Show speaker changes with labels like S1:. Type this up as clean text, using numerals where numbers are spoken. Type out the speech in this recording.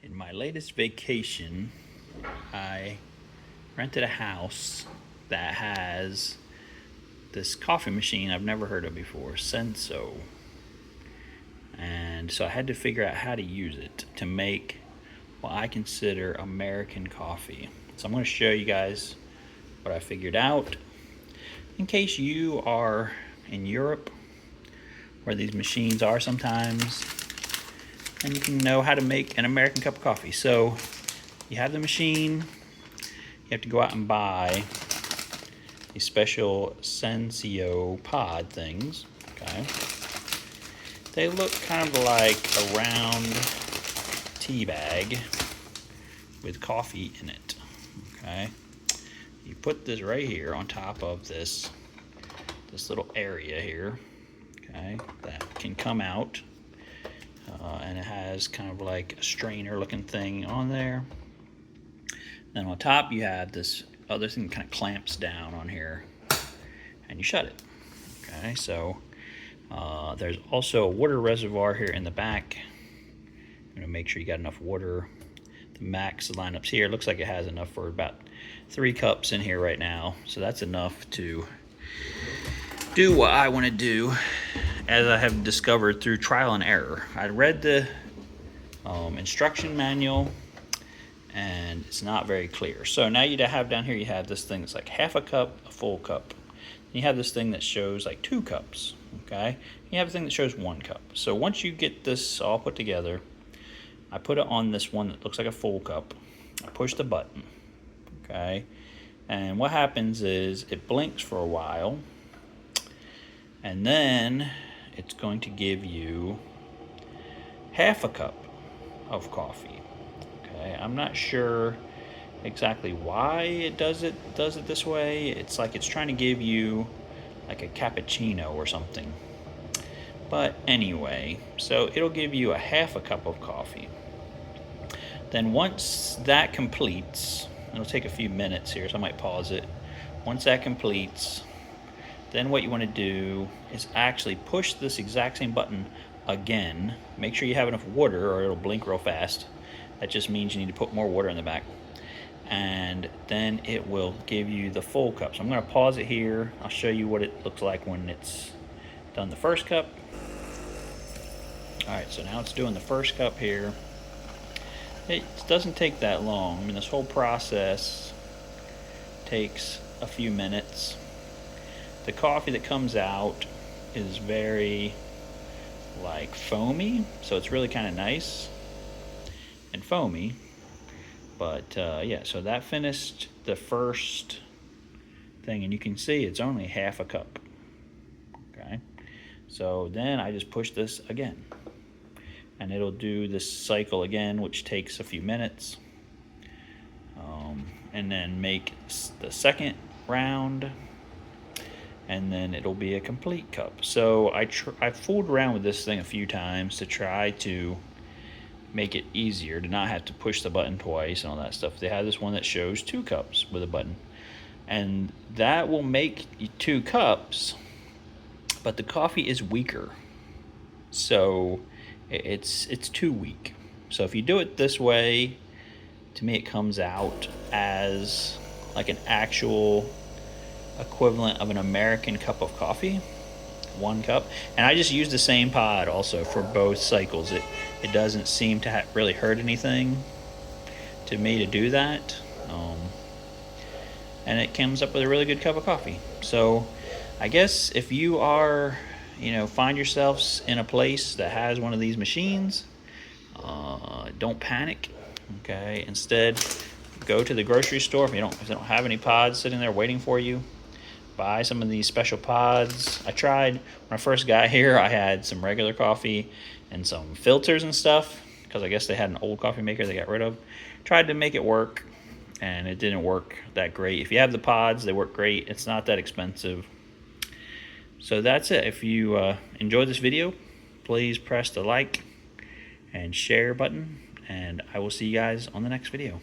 S1: In my latest vacation, I rented a house that has this coffee machine I've never heard of before, Senseo. And so I had to figure out how to use it to make what I consider American coffee. So I'm going to show you guys what I figured out in case you are in Europe where these machines are sometimes, and you can know how to make an American cup of coffee. So you have the machine, you have to go out and buy these special Senseo pod things, okay? They look kind of like a round tea bag with coffee in it, okay? You put this right here on top of this little area here, okay, that can come out. And it has kind of like a strainer looking thing on there. Then on top you have this other thing that kind of clamps down on here and you shut it. Okay, so there's also a water reservoir here in the back. I'm gonna make sure you got enough water. The max lineups here, looks like it has enough for about 3 cups in here right now. So that's enough to do what I want to do, as I have discovered through trial and error. I read the instruction manual and it's not very clear. So now you have down here, you have this thing that's like half a cup, a full cup. You have this thing that shows like 2 cups, okay? You have a thing that shows 1 cup. So once you get this all put together, I put it on this one that looks like a full cup. I push the button, okay? And what happens is it blinks for a while, and then it's going to give you half a cup of coffee. Okay, I'm not sure exactly why it does it this way. It's like it's trying to give you like a cappuccino or something. But anyway, so it'll give you a half a cup of coffee. Then once that completes, it'll take a few minutes here, so I might pause it. Once that completes, then what you want to do is actually push this exact same button again. Make sure you have enough water or it'll blink real fast. That just means you need to put more water in the back. And then it will give you the full cup. So I'm going to pause it here. I'll show you what it looks like when it's done the first cup. Alright, so now it's doing the first cup here. It doesn't take that long. I mean, this whole process takes a few minutes. The coffee that comes out is very like foamy, so it's really kind of nice and foamy. But yeah, so that finished the first thing, and you can see it's only half a cup. Okay, so then I just push this again, and it'll do this cycle again, which takes a few minutes, and then make the second round, and then it'll be a complete cup. So I fooled around with this thing a few times to try to make it easier to not have to push the button twice and all that stuff. They have this one that shows 2 cups with a button, and that will make 2 cups, but the coffee is weaker, so it's too weak. So if you do it this way, to me it comes out as like an actual equivalent of an American cup of coffee, 1 cup. And I just use the same pod also for both cycles. It doesn't seem to really hurt anything to me to do that, and it comes up with a really good cup of coffee. So I guess if you are, find yourselves in a place that has one of these machines, don't panic, okay? Instead, go to the grocery store. If they don't have any pods sitting there waiting for you, buy some of these special pods. I tried, when I first got here, I had some regular coffee and some filters and stuff, because I guess they had an old coffee maker they got rid of. Tried to make it work, and it didn't work that great. If you have the pods, they work great. It's not that expensive. So that's it. If you enjoyed this video, please press the like and share button, and I will see you guys on the next video.